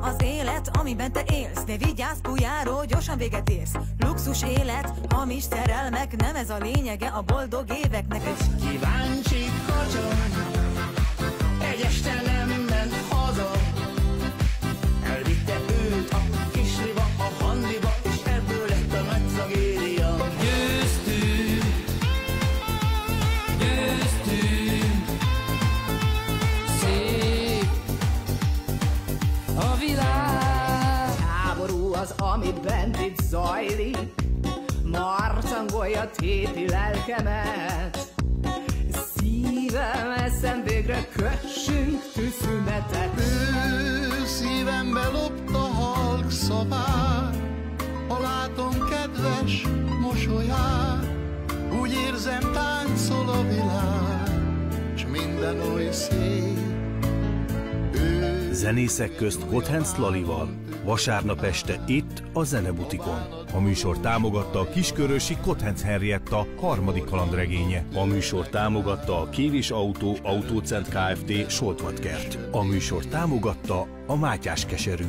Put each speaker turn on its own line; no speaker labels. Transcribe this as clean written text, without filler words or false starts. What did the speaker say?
az élet, amiben te élsz. De vigyázz, Pujáró, gyorsan véget érsz. Luxus élet, hamis szerelmek, nem ez a lényege a boldog éveknek.
Egy kíváncsi kacsa egy este nem ment haza, elvitte őt a kisliba, a handiba, és ebből lett a nagy tragédia. Győztünk, győztünk, szép a világ. Háború az, ami bent itt zajlik, marcangolja téti lelkemet. Szívem, eszem, végre kössünk tűzszünetet.
Ő szívembe lopta halk szavát, ha látom kedves mosolyát, úgy érzem, táncol a világ, s minden oly szép.
Zenészek közt Kotthenz Lalival. Vasárnap este itt a Zenebutikon. A műsor támogatta a kiskörösi Kotthenz Henrietta harmadik kalandregénye. A műsor támogatta a Kévis Autó Autócent Kft. Soltvatkert. A műsor támogatta a Mátyás keserű.